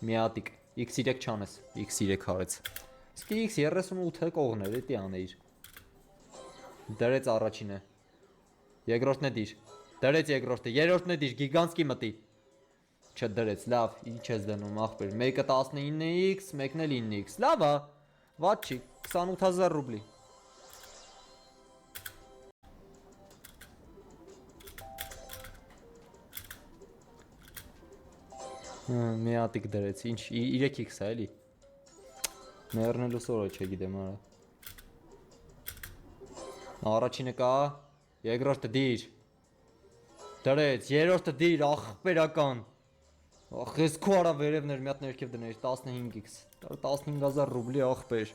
Միատիկ, x3 չանես, x3 հարեց։ Իսկ x38-ը կողներ, էտի անեիր։ Դրեց առաջինը։ Երկրորդն է դիր։ Դրեց երկրորդը, երրորդն է դիր, գիգանտսկի մտի։ Չդրեց, լավ, ինչ ես դնում, ախպեր։ Մեկը 19x, մեկն էլ 9x։ Լավ է։ Վատ չի, 28000 ռուբլի։ Միատիկ դրեց, ինչ 3x է էլի։ Մեռնելու սորը չգիտեմ արա։ Առաջինը կա, երկրորդը դիր։ Դրեց, երրորդը դիր, ախպերական։ Ախ, ես քո արա վերևներ մի հատ ներքև դներ 15x։ 15000 ռուբլի ախպեր։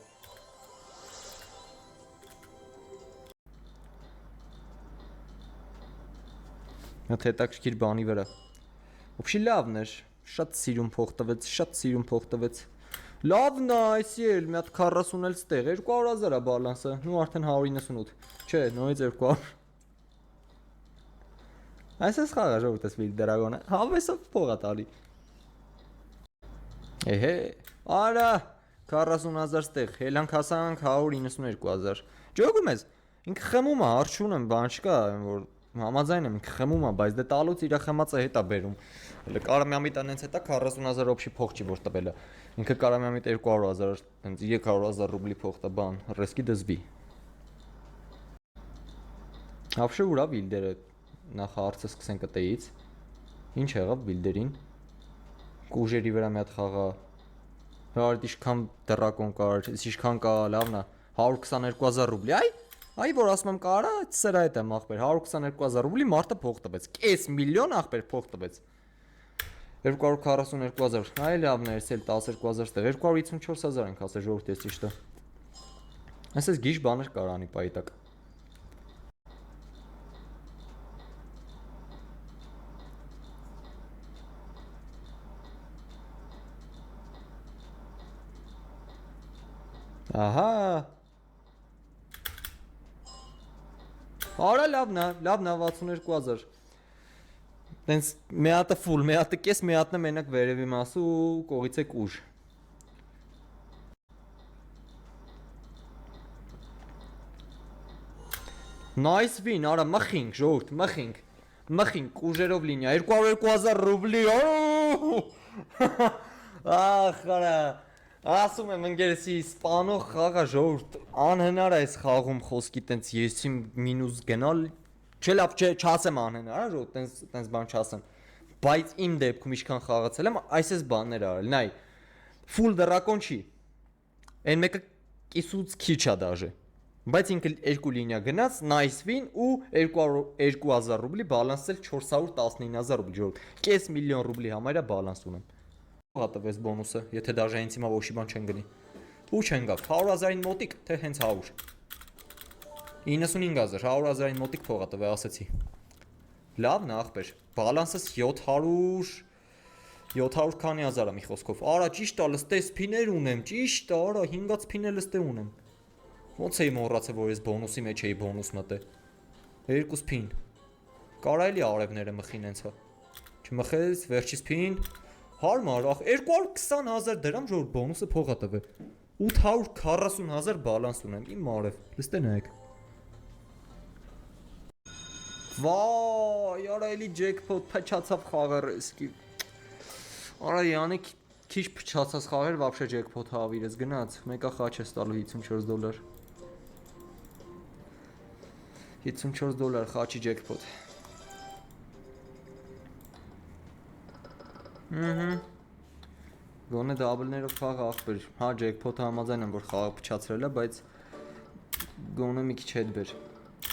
Մոտ հետաքրքիր բանի վրա։ Ոբշի լավն էր, շատ սիրուն փող տվեց, շատ սիրուն փող տվեց։ Լավն է, այսի էլ մի հատ 40 էլ ստեղ, 200,000 է բալանսը, նու արդեն 198։ Չէ, նույնից 200։ Այսպես խաղա ժողովուրդ էս վիլ դրագոնը, հավեսով փող է տալի։ Էհե, արա 40,000 ստեղ, հելանք հասանք 192,000։ Ջոգում ես, ինքը խմում է, հարց չունեմ, բան չկա, որ համաձայն եմ, ինքը խմում է, բայց դե տալուց իր խմածը հետ է բերում։ Հələ կարամյամիտը նենց հետա 40,000 օբշի փող չի որ տվել է։ Ինքը կարամյամիտ 200,000, հենց 300,000 ռուբլի փող տա բան, ռեսկի դզվի։ Ապշե ուրա վիլդերը, նախ հարցը սկսենք ըտեից։ Ինչ եղավ վիլդերին։ Կուժերի վրա մի հատ խաղա։ Հարդ իշքան դրակոն կար, իշքան կա, լավն է, 122,000 ռուբլի, այ որ ասում եմ կարա, սրա հետ եմ ախպեր, 122,000 ռուբլի մարդը փող տվեց, կես միլիոն ախպեր փող տվեց։ 242,000, այ լավն է, էս էլ 12,000 ստեղ, 254,000 ենք ասել ժողովուրդ ես ճիշտը։ Այսպես գիժ բաներ կար անի պայտակ։ Ահա։ Արա լավն է, 62,000։ Տենց մի հատը ֆուլ, մի հատը կես, մի հատնը մենակ վերևի մասը ու կողից է կուժ։ Nice win, արա մխինք, ժողովուրդ, մխինք։ Մխինք, կուժերով լինի, 202,000 ռուբլի։ Ախ, արա։ Ասում եմ ընկերեսի սպանող խաղա ժողովուրդ, անհնար է այս խաղում խոսքի տենց եսի մինուս գնալ, չէ լավ չէ, չասեմ անհնար, ժողովուրդ, տենց բան չասեմ, բայց իմ դեպքում ինչքան խաղացել եմ, այսպես բաններ արել, նայ, ֆուլ դրակոն չի, այն մեկը կիսուց քիչ է դաժե, բայց ինքը երկու լինիա գնաց, nice win ու 200,000 ռուբլի բալանսել 419,000 ռուբլի, ժողովուրդ, կես միլիոն ռուբլի համարյա բալանս ունեմ։ Հատվեց բոնուսը, եթե դաժե հենց հիմա ոչի բան չեն գնի։ Ու չեն գավ, 100,000-ին մոտիկ, թե հենց 100։ 95,000, 100,000-ին մոտիկ փողա տվե ասեցի։ Լավն է ախպեր, բալանսս 700 քանի հազար է մի խոսքով։ Արա ճիշտ է, լստե սփիներ ունեմ, ճիշտ է, արա 5 սփիներ լստե ունեմ։ Ոնց էի մոռացել, որ ես բոնուսի մեջ էի բոնուս մտե։ 2 սփին։ Կարա էլի արևները մխին հենց հա։ Չմխես, վերջի սփին։ Հարմար, ախ 220,000 դրամ ժողովուրդ բոնուսը փողա տվե 840,000 բալանս ունեմ, իմ արև, լստե նայեք։ Վայ, արա էլի ջեքփոթ, փչացավ խաղերը, իսկի։ Արա յանի քիչ փչացած խաղեր, վաբշե ջեքփոթ հավիրես գնաց, մեկա խաչ ես տալու $54։ $54 խաչի ջեքփոթ։ Գոնե դաբլներով խաղը ախպեր, հա ջեքփոթը համաձայն եմ, որ խաղը փչացրել է, բայց գոնե մի քիչ հետ բեր,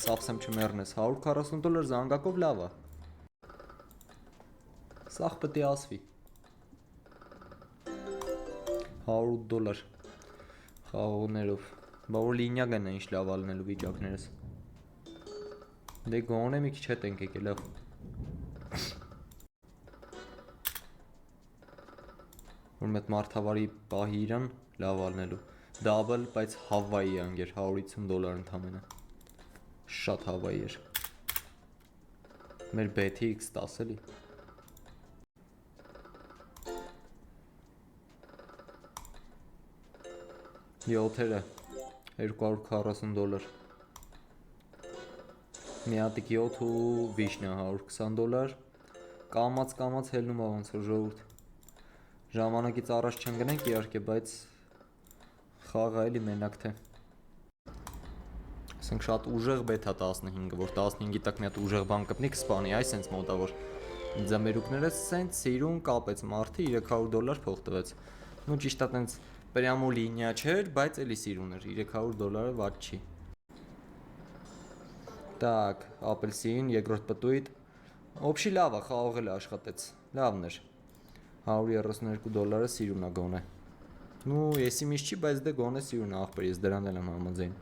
սավսեմ չմեռնես, $140 զանգակով լավ է։ Սաղ պետք է ասվի։ $108 խաղողներով, բա որ լինիա գնա ինչ լավ ալնելու վիճակներս։ Դե գոնե մի քիչ հետ ենք եկել, լավ։ Որ մետ մարդավարի պահի իրան լավ ալնելու, դաբլ, բայց Հավայի անգեր, $150 ընդամենը, շատ Հավայի էր, մեր BTX 10 էլի, 7-երը $240, մի հատիկ 7 ու վիշնա $120, կամած հելնում ա ոնց որ ժողովուրդ, ժամանակից առաջ չընկնենք իհարկե, բայց խաղը էլի մենակ թե, ասենք շատ ուժեղ բեթ ա 15-ը, որ 15-ի տակ մի հատ ուժեղ բան կպնի կսպանի, այ սենց մոտավոր, ձմերուկները սենց սիրուն կապեց մարդը, $300 փող տվեց, նու ճիշտ ա տենց պրյամո լինիա չէր, բայց էլի սիրուն էր, $300 վատ չի, տակ, ապելսին, երկրորդ պտույտ, օբշի լավ ա, խաղողել աշխատեց, լավն էր, $132 սիրուն ա գոնե, նու եսի միշտ չի, բայց դե գոնե սիրուն ա աղբեր, ես դրան էլ եմ համաձայն,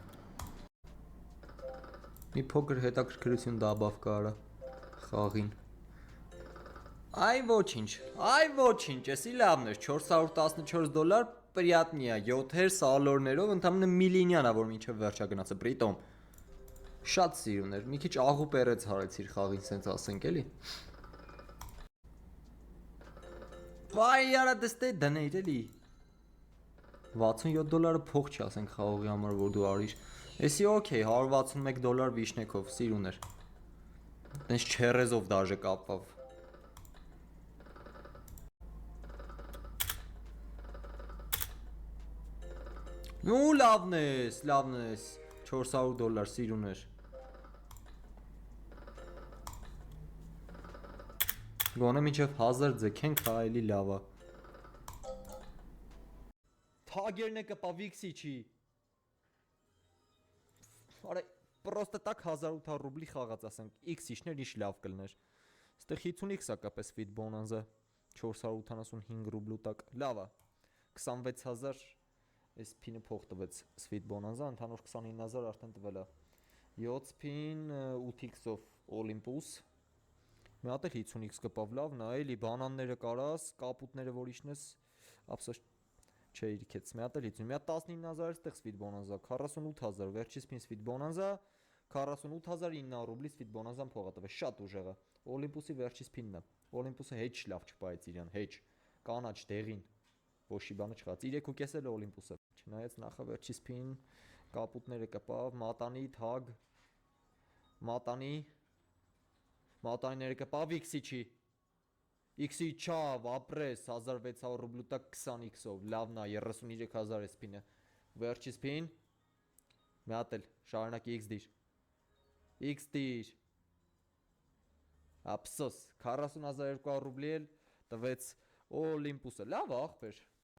մի փոքր հետաքրքրություն դաբավ կարա, խաղին, այ ոչինչ, եսի լավն էր, $414, պրյատնի ա, 7-էր սալորներով, ընդամենը մի լինյան ա, որ մինչև վերջա գնացը, պրիտոմ, շատ սիրուն էր, մի քիչ աղու պերեց հարեցիր խաղին, սենց ասենք էլի, վայ արա դստե դներ էլի, $67 փող չի ասենք խաղողի համար, որ դու արիր, եսի օքեյ, $161 վիշնեքով, սիրուն էր, տենց չերեզով դաժե կապվավ, նու լավն ես, $400 սիրուն էր, գոնե մինչև 1000 ձգենք, հա էլի լավ ա, թագերն է կպա վիքսի չի, արա պրոստը տակ 1800 ռուբլի խաղաց ասենք, x-իշներ ինչ լավ կլներ, ստեղ 50x ա կապես վիտ բոնանզա, 485 ռուբլու տակ, լավ ա, 26000 այս փինը փող տվեց Sweet Bonanza, ընդհանուր 29000 արդեն տվել ա, 7 փին 8x-ով Olympus, մի հատ էլ 50x կպավ լավն ա, էլի բանանները կարաս, կապուտները որ իշնես, ապսոս չէ իրքեց, մի հատ էլ 50, մի հատ 19000 ստեղ Sweet Bonanza, 48000, վերջիս փին Sweet Bonanza, 48900 ռուբլի Sweet Bonanza-ն փող ա տվել, շատ ուժեղ ա, Olympus-ի վերջիս փինն ա, Olympus-ը հեչ լավ չպայեց իրան, հեչ, կանաչ դեղին, ոչի բանը չխաց, 3.5 էլ Olympus-ը, չնայած նախավերջիս փին, կապուտները կպավ, մատանի, թագ, մատանիները կպավ, X-ի չի, X-ի չավ, ապրես, 1600 ռուբլու տակ 20x-ով, լավն ա, 33000 ես փինը, վերջիս փին, մի հատ էլ, շարունակի X դիր, ապսոս, 40200 ռուբլի էլ տվեց Olympus-ը, լավ ա աղբեր,